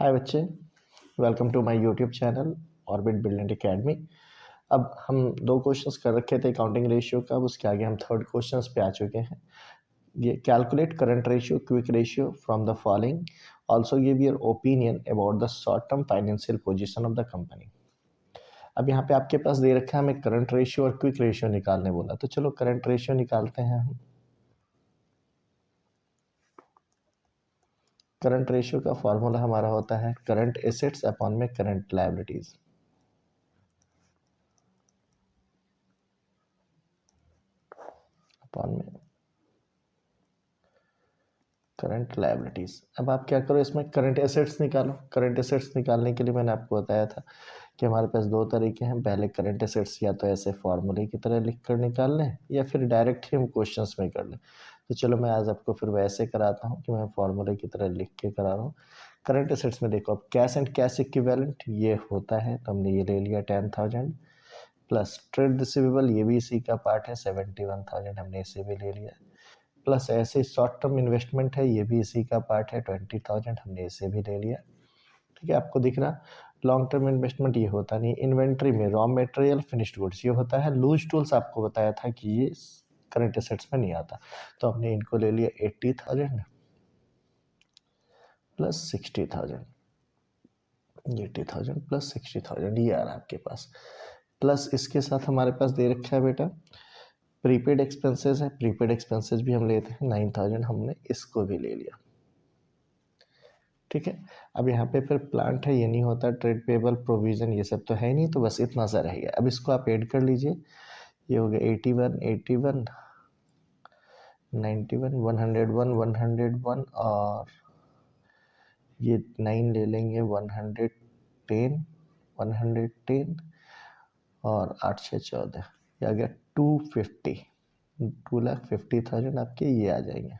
हाय बच्चे, welcome to my YouTube channel Orbit Building Academy. अब हम दो क्वेश्चंस कर रखे थे अकाउंटिंग रेशियो का, अब उसके आगे हम थर्ड क्वेश्चंस पे आ चुके हैं। ये calculate current ratio, quick ratio from the following, also give your opinion about the short term financial position of the company. अब यहाँ पे आपके पास दे रखा है हमें करंट रेशियो और क्विक रेशियो निकालने बोला, तो चलो करंट रेशियो निकालते हैं हम। करंट रेशियो का फॉर्मूला हमारा होता है करंट एसेट्स अपॉन में करंट लायबिलिटीज। अपॉन में करंट लायबिलिटीज। अब आप क्या करो, इसमें करंट एसेट्स निकालो। करंट एसेट्स निकालने के लिए मैंने आपको बताया था कि हमारे पास दो तरीके हैं। पहले करंट एसेट्स या तो ऐसे फॉर्मूले की तरह लिख कर निकाल लें या फिर डायरेक्ट ही हम क्वेश्चंस में कर लें। तो चलो मैं आज आपको फिर वैसे कराता हूँ कि मैं फॉर्मूले की तरह लिख के करा रहा हूँ। करंट एसेट्स में देखो, अब कैश एंड कैश इक्विवेलेंट ये होता है, तो हमने ये ले लिया 10,000 प्लस ट्रेड रिसीवेबल, ये भी इसी का पार्ट है 71,000, हमने इसे भी ले लिया। प्लस ऐसे शॉर्ट टर्म इन्वेस्टमेंट है, ये भी इसी का पार्ट है 20,000, हमने इसे भी ले लिया। ठीक है, आपको दिख रहा लॉन्ग टर्म इन्वेस्टमेंट ये होता नहीं। इन्वेंट्री में रॉ मटेरियल फिनिश्ड गुड्स ये होता है। लूज टूल्स आपको बताया था कि ये करंट एसेट्स में नहीं आता, तो हमने इनको ले लिया 80,000 प्लस 60,000, 80,000 प्लस 60,000 ये आ रहा है आपके पास। प्लस इसके साथ हमारे पास दे रखा है बेटा प्रीपेड एक्सपेंसेस है, प्रीपेड एक्सपेंसेस भी हम लेते हैं 9,000, हमने इसको भी ले लिया। ठीक है, अब यहाँ पे फिर प्लांट है, ये नहीं होता। ट्रेड पेबल, प्रोविजन ये सब तो है नहीं, तो बस इतना सा रहेगा। अब इसको आप ऐड कर लीजिए, ये हो गया 81, 81, 91, 101, 101 और ये 9 ले लेंगे 110, 110 और 8 6 14, ये आ गया 250, 2,50,000 आपके ये आ जाएंगे।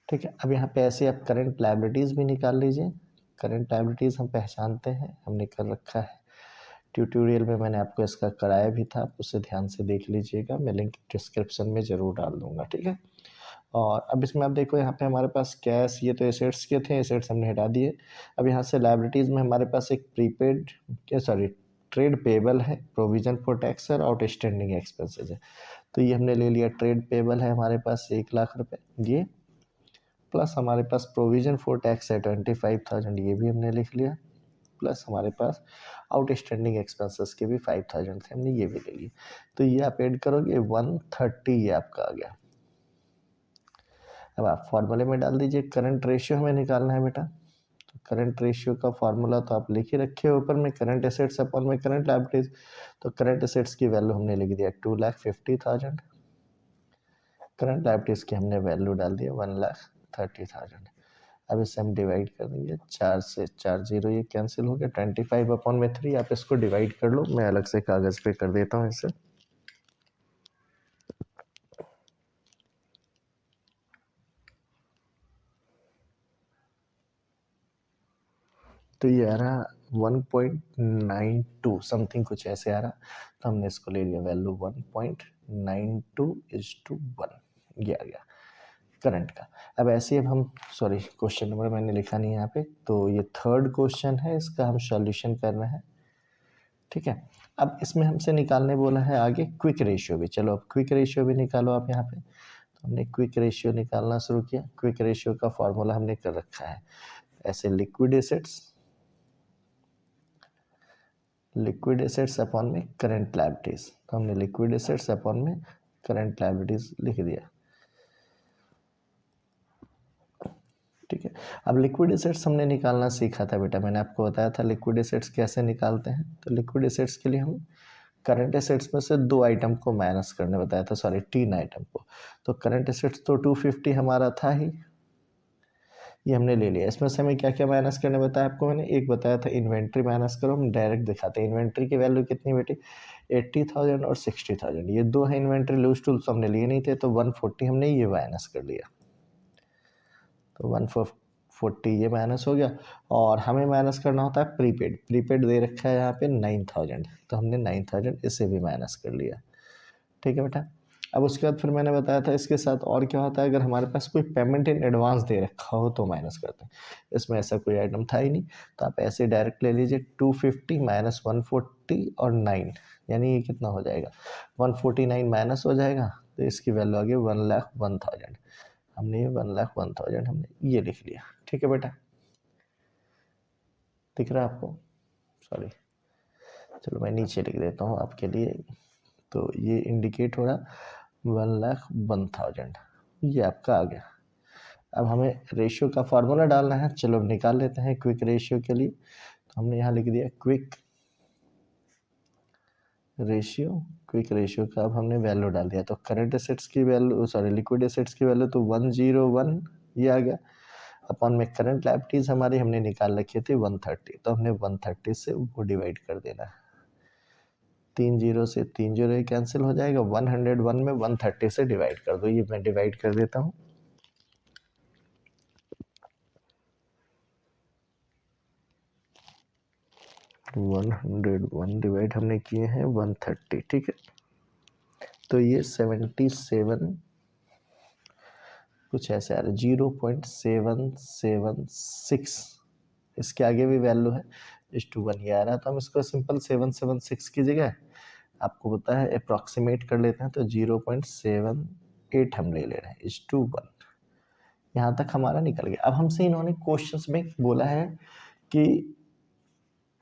ठीक है, अब यहाँ पे ऐसे आप करंट लायबिलिटीज़ भी निकाल लीजिए। करंट लायबिलिटीज़ हम पहचानते हैं, हमने कर रखा है ट्यूटोरियल में, मैंने आपको इसका कराया भी था, आप उसे ध्यान से देख लीजिएगा, मैं लिंक डिस्क्रिप्शन में ज़रूर डाल दूँगा। ठीक है, और अब इसमें आप देखो यहाँ पे हमारे पास कैश, ये तो एसेट्स के थे, एसेट्स हमने हटा दिए। अब यहाँ से लायबिलिटीज़ में हमारे पास एक प्रीपेड ट्रेड पेबल है, प्रोविजन फॉर टैक्स और आउटस्टैंडिंग एक्सपेंसेस है, तो ये हमने ले लिया। ट्रेड पेबल है हमारे पास 1,00,000 रुपये, ये प्लस हमारे पास प्रोविजन फॉर टैक्स है 25,000, ये भी हमने लिख लिया। प्लस हमारे पास आउटस्टैंडिंग एक्सपेंसेस के भी 5,000 थे, हमने ये भी ले लिए। तो ये आप ऐड करोगे 130, ये आपका आ गया। अब आप फॉर्मूले में डाल दीजिए। करंट रेशियो हमें निकालना है बेटा, तो करंट रेशियो का फॉर्मूला तो आप लिख ही रखे हो ऊपर में, करंट एसेट्स अपॉन में करंट लायबिलिटीज। तो करंट एसेट्स की वैल्यू हमने लिख दिया 2,50,000, करंट लायबिलिटीज की हमने वैल्यू डाल दिया 1,30,000। अब इसे हम डिवाइड कर देंगे, 4 से 4 जीरो ये कैंसिल हो गया, 25/3। आप इसको डिवाइड कर लो, मैं अलग से कागज़ पे कर देता हूँ इसे। तो ये आ रहा 1.92 समथिंग, कुछ ऐसे आ रहा, तो हमने इसको ले लिया वैल्यू 1.92:1, ये आ गया करंट का। अब ऐसे अब हम क्वेश्चन नंबर मैंने लिखा नहीं यहाँ पे, तो ये थर्ड क्वेश्चन है, इसका हम सॉल्यूशन कर रहे हैं। ठीक है, अब इसमें हमसे निकालने बोला है आगे क्विक रेशियो भी। चलो अब क्विक रेशियो भी निकालो आप यहाँ पे। तो हमने क्विक रेशियो निकालना शुरू किया। क्विक रेशियो का फॉर्मूला हमने कर रखा है ऐसे, लिक्विड एसेट्स अपॉन में करंट लायबिलिटीज। तो हमने लिक्विड एसेट्स अपॉन में करंट लायबिलिटीज लिख दिया। ठीक है, अब लिक्विड एसेट्स हमने निकालना सीखा था बेटा, मैंने आपको बताया था लिक्विड एसेट्स कैसे निकालते हैं। तो लिक्विड एसेट्स के लिए हम करंट एसेट्स में से 2 आइटम को माइनस करने बताया था, 3 आइटम को। तो करंट एसेट्स तो 250 हमारा था ही, ये हमने ले लिया। इसमें से हमें क्या क्या माइनस करने बताया आपको मैंने, एक बताया था इन्वेंट्री माइनस करो, हम डायरेक्ट दिखाते हैं। इन्वेंट्री की वैल्यू कितनी बेटी, 80,000 और 60,000, ये दो है इन्वेंट्री। लूज टूल्स हमने लिए नहीं थे, तो 140 हमने ये माइनस कर लिया, तो 140 ये माइनस हो गया। और हमें माइनस करना होता है प्रीपेड, प्रीपेड दे रखा है यहाँ पे 9,000, तो हमने 9,000 इसे भी माइनस कर लिया। ठीक है बेटा, अब उसके बाद फिर मैंने बताया था इसके साथ और क्या होता है, अगर हमारे पास कोई पेमेंट इन एडवांस दे रखा हो तो माइनस करते हैं। इसमें ऐसा कोई आइटम था ही नहीं, तो आप ऐसे डायरेक्ट ले लीजिए 250 माइनस 140 और 9, यानी ये कितना हो जाएगा 149 माइनस हो जाएगा, तो इसकी वैल्यू आ गई 1,01,000। हमने ये 1,01,000 हमने ये लिख लिया। ठीक है बेटा, दिख रहा है आपको? सॉरी, चलो मैं नीचे लिख देता हूँ आपके लिए। तो ये इंडिकेट हो रहा 1,01,000, ये आपका आ गया। अब हमें रेशियो का फार्मूला डालना है, चलो निकाल लेते हैं क्विक रेशियो के लिए। तो हमने यहाँ लिख दिया क्विक रेशियो का अब हमने वैल्यू डाल दिया। तो करंट एसेट्स की वैल्यू, सॉरी लिक्विड एसेट्स की वैल्यू तो 101 ये आ गया। अपॉन में करंट लायबिलिटीज हमारी हमने निकाल रखी थी 130, तो हमने 130 से वो डिवाइड कर देना है। 3 जीरो से 3 जीरो कैंसिल हो जाएगा, 101 में 130 से डिवाइड कर दो। ये मैं डिवाइड कर देता हूँ। 101 डिवाइड हमने किए हैं 130, ठीक है। तो ये 77 कुछ ऐसे आ रहा है, 0.776, इसके आगे भी वैल्यू है /1 ये आ रहा है। तो हम इसको सिंपल 776 की जगह आपको पता है अप्रॉक्सीमेट कर लेते हैं, तो 0.78 हम ले ले रहे हैं /1। यहाँ तक हमारा निकल गया। अब हमसे इन्होंने क्वेश्चंस में बोला है कि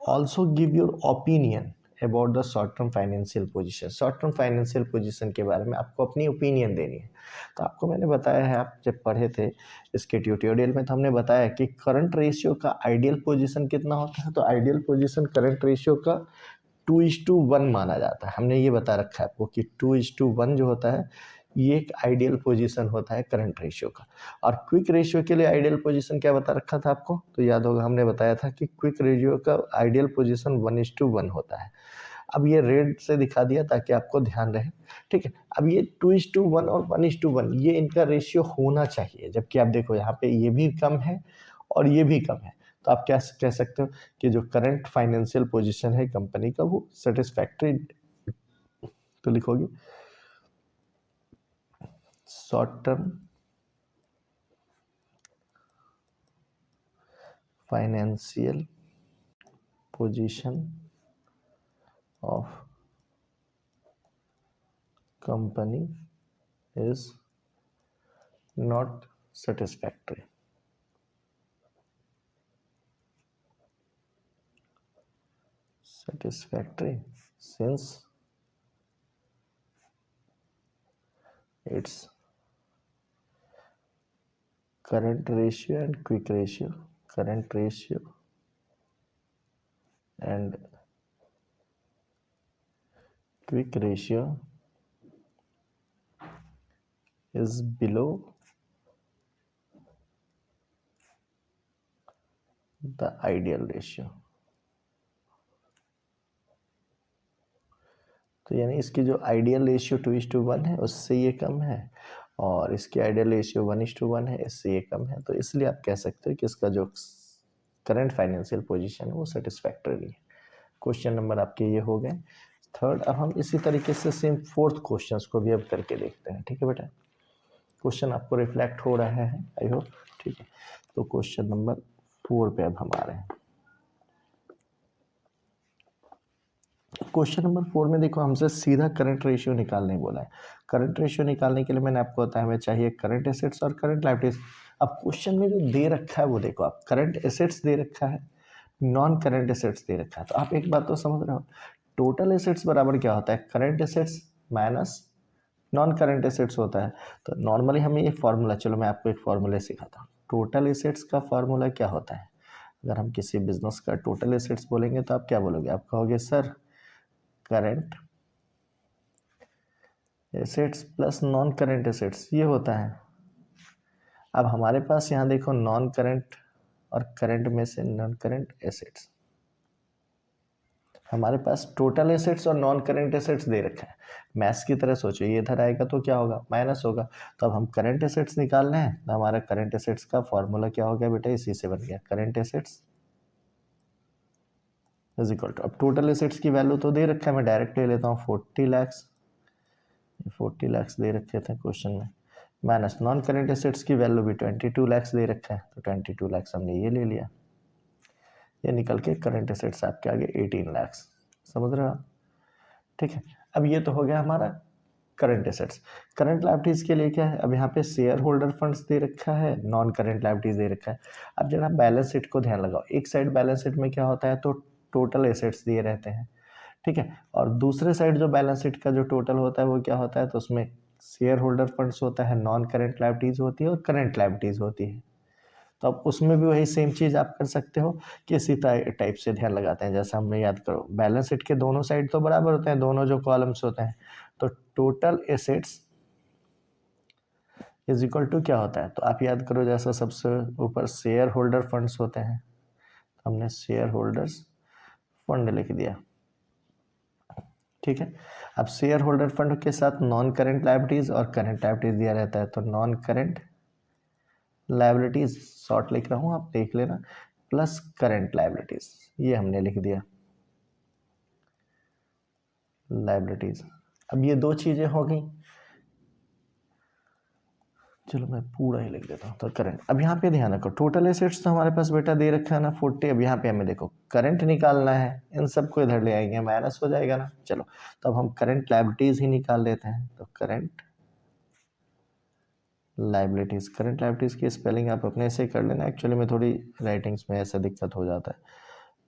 also give your opinion about the short term financial position. Short term financial position के बारे में आपको अपनी ओपिनियन देनी है। तो आपको मैंने बताया है, आप जब पढ़े थे इसके ट्यूटोरियल में, तो हमने बताया कि करंट रेशियो का आइडियल पोजीशन कितना होता है। तो आइडियल पोजीशन करंट रेशियो का 2:1 माना जाता है। हमने ये बता रखा है आपको कि 2:1 जो होता है ये एक आइडियल पोजीशन होता है करंट रेशियो का। और क्विक रेशियो के लिए आइडियल पोजीशन क्या बता रखा था आपको, तो याद होगा हमने बताया था कि क्विक रेशियो का आइडियल पोजीशन 1:1 होता है। अब ये रेड से दिखा दिया ताकि आपको ध्यान रहे, ठीक है। अब ये 2:1 और 1:1 ये इनका रेशियो होना चाहिए, जबकि आप देखो यहाँ पे ये भी कम है और ये भी कम है। तो आप क्या कह सकते हो कि जो करंट फाइनेंशियल पोजीशन है कंपनी का वो सेटिस्फैक्ट्री। तो लिखोगे short term financial position of company is not satisfactory. Since its current ratio and quick ratio is below the ideal ratio। तो यानी इसकी जो आइडियल रेशियो 2:1 है उससे ये कम है, और इसकी आइडियल रेशियो 1:1 है, इससे ये कम है। तो इसलिए आप कह सकते हो कि इसका जो करंट फाइनेंशियल पोजीशन है वो सेटिस्फैक्टरी है। क्वेश्चन नंबर आपके ये हो गए थर्ड। अब हम इसी तरीके से सेम फोर्थ क्वेश्चन को भी अब करके देखते हैं, ठीक है बेटा। क्वेश्चन आपको रिफ्लेक्ट हो रहा है आई होप, ठीक है। तो क्वेश्चन नंबर 4 पे अब हम आ रहे हैं। क्वेश्चन नंबर 4 में देखो हमसे सीधा करंट रेशियो निकालने बोला है। करंट रेशियो निकालने के लिए मैंने आपको बताया हमें चाहिए करंट एसेट्स और करंट लायबिलिटीज। अब क्वेश्चन में जो दे रखा है वो देखो, आप करंट एसेट्स दे रखा है, नॉन करंट एसेट्स दे रखा है। तो आप एक बात तो समझ रहे हो, टोटल एसेट्स बराबर क्या होता है, current assets minus non current assets होता है। तो नॉर्मली हमें ये फार्मूला, चलो मैं आपको एक फार्मूला सिखाता हूँ। टोटल एसेट्स का फार्मूला क्या होता है, अगर हम किसी बिजनेस का टोटल एसेट्स बोलेंगे तो आप क्या बोलोगे, आप कहोगे sir current assets plus non current assets ये होता है। अब हमारे पास यहाँ देखो नॉन करंट और करंट में से नॉन करंट एसेट्स, हमारे पास टोटल एसेट्स और नॉन करंट एसेट्स दे रखा है। मैथ्स की तरह सोचो, ये इधर आएगा तो क्या होगा, माइनस होगा। तो अब हम करंट एसेट्स निकाल रहे हैं, तो हमारा करंट एसेट्स का फॉर्मूला क्या हो गया बेटा, इसी से बन गया, current assets is equal to, अब टोटल एसेट्स की वैल्यू तो दे रखा है, मैं डायरेक्ट ले लेता हूँ 40 लाख 40 लाख दे रखे थे क्वेश्चन में, माइनस नॉन करेंट एसेट्स की वैल्यू भी 22 लाख दे रखा है, तो 22 लाख हमने ये ले लिया, ये निकल के करंट एसेट्स आपके आगे 18 लाख। समझ रहे हो आप? ठीक है, अब ये तो हो गया हमारा करंट एसेट्स। करंट लायबिलिटीज के लिए क्या है, अब यहाँ पे शेयर होल्डर फंड्स दे रखा है, नॉन करंट लायबिलिटीज दे रखा है। अब जरा बैलेंस शीट को ध्यान लगाओ, एक साइड बैलेंस शीट में क्या होता है, तो टोटल एसेट्स दिए रहते हैं, ठीक है, और दूसरे साइड जो बैलेंस शीट का जो टोटल होता है वो क्या होता है, तो उसमें शेयर होल्डर फंड्स होता है, नॉन करंट लायबिलिटीज होती है और करंट लायबिलिटीज होती है। तो अब उसमें भी वही सेम चीज़ आप कर सकते हो कि इसी टाइप से ध्यान लगाते हैं। जैसे हमने याद करो, बैलेंस शीट के दोनों साइड तो बराबर होते हैं, दोनों जो कॉलम्स होते हैं, तो total assets is equal to क्या होता है, तो आप याद करो, जैसा सबसे ऊपर शेयर होल्डर फंड्स होते हैं, तो हमने शेयर होल्डर्स फंड लिख दिया, ठीक है। अब शेयर होल्डर फंड के साथ नॉन करेंट लायबिलिटीज और करंट लायबिलिटीज दिया रहता है, तो नॉन करेंट लायबिलिटीज शॉर्ट लिख रहा हूं, आप देख लेना, प्लस करंट लायबिलिटीज, ये हमने लिख दिया लायबिलिटीज। अब ये दो चीजें हो गई, चलो मैं पूरा ही लिख देता हूँ, तो करंट। अब यहाँ पे ध्यान रखो, टोटल एसेट्स तो हमारे पास बेटा दे रखा है ना 40, अब यहाँ पे हमें देखो करंट निकालना है, इन सबको इधर ले आएंगे, माइनस हो जाएगा ना, चलो तो अब हम करंट लायबिलिटीज ही निकाल लेते हैं, तो करंट लायबिलिटीज, करंट लायबिलिटीज की स्पेलिंग आप अपने से कर लेना, एक्चुअली में थोड़ी राइटिंग्स में ऐसा दिक्कत हो जाता है,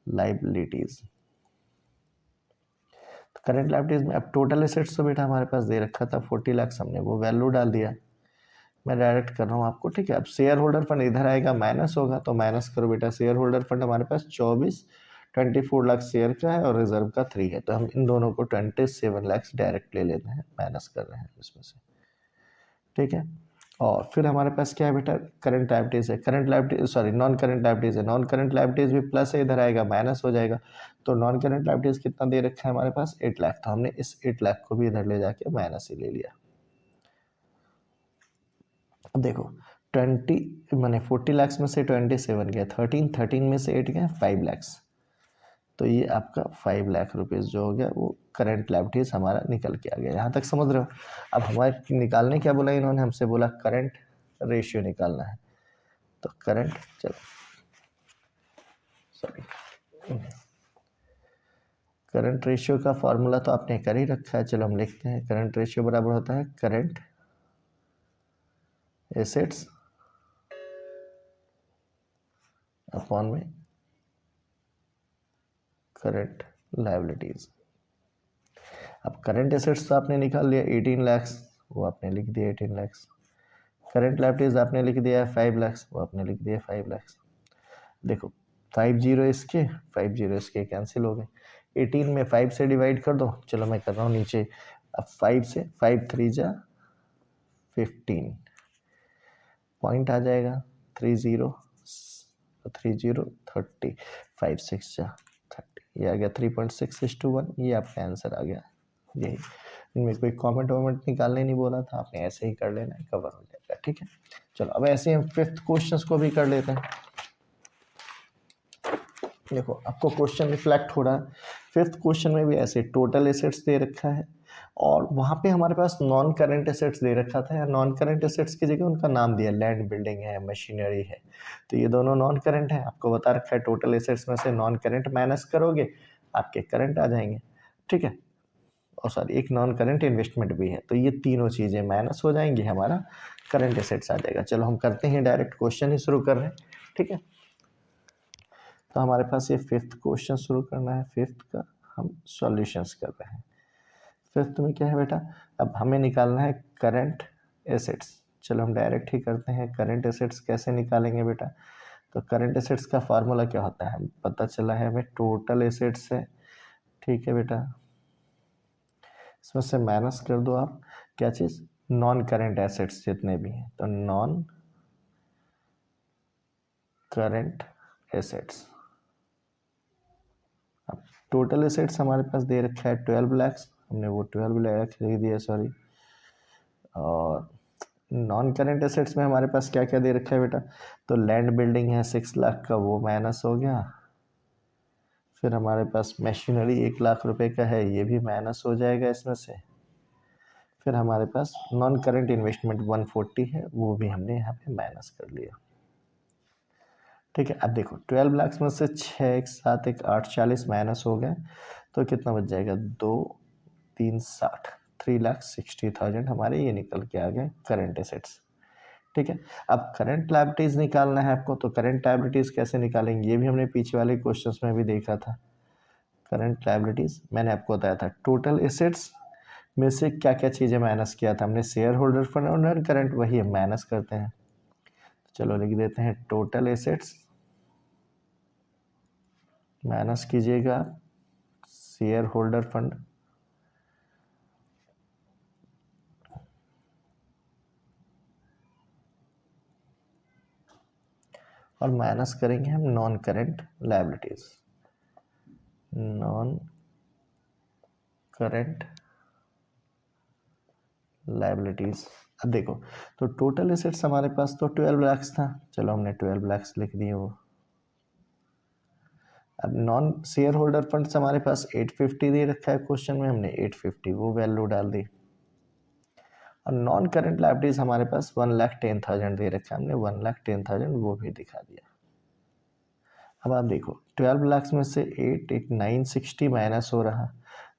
लायबिलिटीज। करंट लायबिलिटीज में अब टोटल एसेट्स तो बेटा हमारे पास दे रखा था 40 लाख, हमने वो वैल्यू डाल दिया, मैं डायरेक्ट कर रहा हूँ आपको, ठीक है। अब शेयर होल्डर फंड इधर आएगा, माइनस होगा, तो माइनस करो बेटा, शेयर होल्डर फंड हमारे पास 24 लाख शेयर का है और रिजर्व का 3 है, तो हम इन दोनों को 27 लाख डायरेक्ट ले लेते हैं, माइनस कर रहे हैं इसमें से, ठीक है। और फिर हमारे पास क्या है बेटा, करंट लायबिलिटीज है, current liabilities sorry non current liabilities है, नॉन करंट लायबिलिटीज भी प्लस है, इधर आएगा माइनस हो जाएगा, तो नॉन करंट लायबिलिटीज कितना दे रखा है हमारे पास 8 लाख, तो हमने इस 8 लाख को भी इधर ले जाके माइनस ही ले लिया। अब देखो 20 मैंने 40 लाख में से 27 गया, 13 में से 8 गया 5 लाख, तो ये आपका 5 लाख रुपीज़ जो हो गया वो करंट लायबिलिटीज हमारा निकल के आ गया। यहाँ तक समझ रहे हो? अब हमारे निकालने क्या बोला इन्होंने, हमसे बोला करंट रेशियो निकालना है, तो करंट, चलो सॉरी, करंट रेशियो का फॉर्मूला तो आपने कर ही रखा है, चलो हम लिखते हैं, करंट रेशियो बराबर होता है करंट एसेट्स अपॉन में करंट लायबिलिटीज। अब करंट एसेट्स तो आपने निकाल लिया 18 लाख, वो आपने लिख दिया 18 लाख, करंट लायबिलिटीज आपने लिख दिया 5 लाख, वो आपने लिख दिया 5 लाख। देखो 50 इसके 50 इसके कैंसिल हो गए, 18 में 5 से डिवाइड कर दो, चलो मैं कर रहा हूँ नीचे, अब 5 से 5 3 जा 15, पॉइंट आ जाएगा 30 30 30, 5 6 जा 30, ये आ गया 3.6:1, ये आपका आंसर आ गया। यही, इनमें कोई कमेंट वमेंट निकालने नहीं बोला था, आपने ऐसे ही कर लेना है, कवर हो जाएगा, ठीक है। चलो अब ऐसे हम 5th क्वेश्चन को भी कर लेते हैं। देखो आपको क्वेश्चन रिफ्लेक्ट हो रहा है, 5th क्वेश्चन में भी ऐसे टोटल एसेट्स दे रखा है और वहाँ पे हमारे पास नॉन करंट एसेट्स दे रखा था, नॉन करंट एसेट्स की जगह उनका नाम दिया, लैंड बिल्डिंग है, मशीनरी है, तो ये दोनों नॉन करंट है। आपको बता रखा है टोटल एसेट्स में से नॉन करंट माइनस करोगे आपके करंट आ जाएंगे, ठीक है, और सॉरी एक नॉन करंट इन्वेस्टमेंट भी है, तो ये तीनों चीज़ें माइनस हो जाएंगी, हमारा करंट एसेट्स आ जाएगा। चलो हम करते हैं डायरेक्ट क्वेश्चन ही शुरू कर रहे हैं, ठीक है। तो हमारे पास ये 5th क्वेश्चन शुरू करना है, 5th का हम सॉल्यूशंस कर रहे हैं। 5th में क्या है बेटा, अब हमें निकालना है करंट एसेट्स, चलो हम डायरेक्ट ही करते हैं, करंट एसेट्स कैसे निकालेंगे बेटा, तो करंट एसेट्स का फार्मूला क्या होता है, पता चला है हमें टोटल एसेट्स है, ठीक है बेटा, इसमें से माइनस कर दो आप क्या चीज़, नॉन करंट एसेट्स जितने भी हैं, तो नॉन करंट एसेट्स। अब टोटल एसेट्स हमारे पास दे रखा है 12 लाख, हमने वो 12 लाख लिख दिया, सॉरी, और नॉन करंट एसेट्स में हमारे पास क्या क्या दे रखा है बेटा, तो लैंड बिल्डिंग है 6 लाख का, वो माइनस हो गया, फिर हमारे पास मशीनरी 1 लाख रुपए का है, ये भी माइनस हो जाएगा इसमें से, फिर हमारे पास नॉन करंट इन्वेस्टमेंट 140 है, वो भी हमने यहाँ पे माइनस कर लिया। ठीक है, अब देखो 12 लाख में से 6 एक 7 एक 8 40 माइनस हो गए तो कितना बच जाएगा, 2 3 60, 3,60,000 हमारे ये निकल के आ गए करंट एसेट्स। ठीक है, अब करंट लायबिलिटीज निकालना है आपको, तो करंट लायबिलिटीज कैसे निकालेंगे, ये भी हमने पीछे वाले क्वेश्चंस में भी देखा था। करंट लायबिलिटीज मैंने आपको बताया था टोटल एसेट्स में से क्या क्या चीज़ें माइनस किया था हमने, शेयर होल्डर फंड और नॉन करंट, वही हम माइनस करते हैं। चलो लिख देते हैं टोटल एसेट्स माइनस कीजिएगा शेयर होल्डर फंड, और माइनस करेंगे हम non current liabilities, non current liabilities. अब देखो तो टोटल एसेट्स हमारे पास तो 12 लाख था, चलो हमने 12 लाख लिख दिए वो। अब नॉन शेयर होल्डर फंड्स हमारे पास 850 दे रखा है क्वेश्चन में, हमने 850 वो वैल्यू डाल दी। और नॉन करंट लायबिलिटीज हमारे पास 1,10,000 दे रखा है, हमने 1,10,000 वो भी दिखा दिया। अब आप देखो 12 लाख में से 8 एक 960 माइनस हो रहा,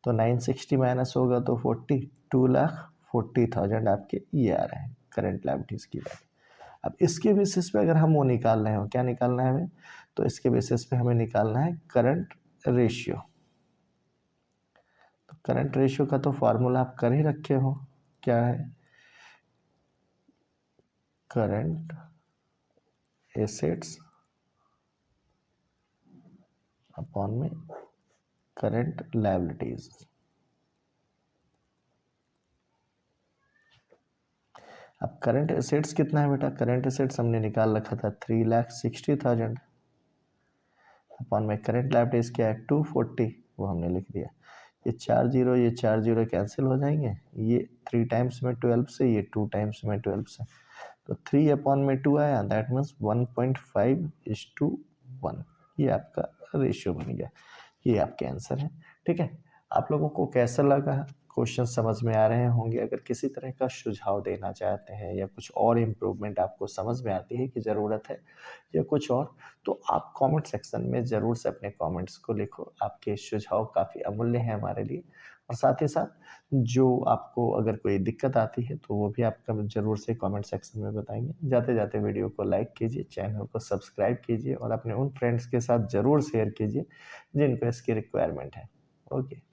तो 960 माइनस होगा तो 40, 2,40,000 आपके ये आ रहे हैं करंट लायबिलिटीज की वैल्यू। अब इसके बेसिस पे अगर हम वो निकाल रहे हो, क्या निकालना है हमें, तो इसके बेसिस पे हमें निकालना है करंट रेशियो। तो करंट रेशियो का तो फॉर्मूला आप कर ही रखे हो, क्या है, करंट एसेट्स अपॉन में करंट लायबिलिटीज। अब करंट एसेट्स कितना है बेटा, करंट एसेट्स हमने निकाल रखा था 3,60,000 अपॉन में करंट लायबिलिटीज क्या है 240, वो हमने लिख दिया। ये 4 जीरो कैंसिल हो जाएंगे, ये 3 टाइम्स में 12 से, ये 2 टाइम्स में 12 से, तो 3 अपॉन में 2 आया, दैट मीन्स 1.5:1, ये आपका रेशियो बन गया, ये आपके आंसर है। ठीक है, आप लोगों को कैसा लगा, क्वेश्चन समझ में आ रहे होंगे। अगर किसी तरह का सुझाव देना चाहते हैं या कुछ और इम्प्रूवमेंट आपको समझ में आती है कि ज़रूरत है या कुछ और, तो आप कमेंट सेक्शन में ज़रूर से अपने कमेंट्स को लिखो। आपके सुझाव काफ़ी अमूल्य हैं हमारे लिए, और साथ ही साथ जो आपको अगर कोई दिक्कत आती है तो वो भी आप ज़रूर से कमेंट सेक्शन में बताएंगे। जाते जाते वीडियो को लाइक कीजिए, चैनल को सब्सक्राइब कीजिए और अपने उन फ्रेंड्स के साथ ज़रूर शेयर कीजिए जिनको इसकी रिक्वायरमेंट है। ओके।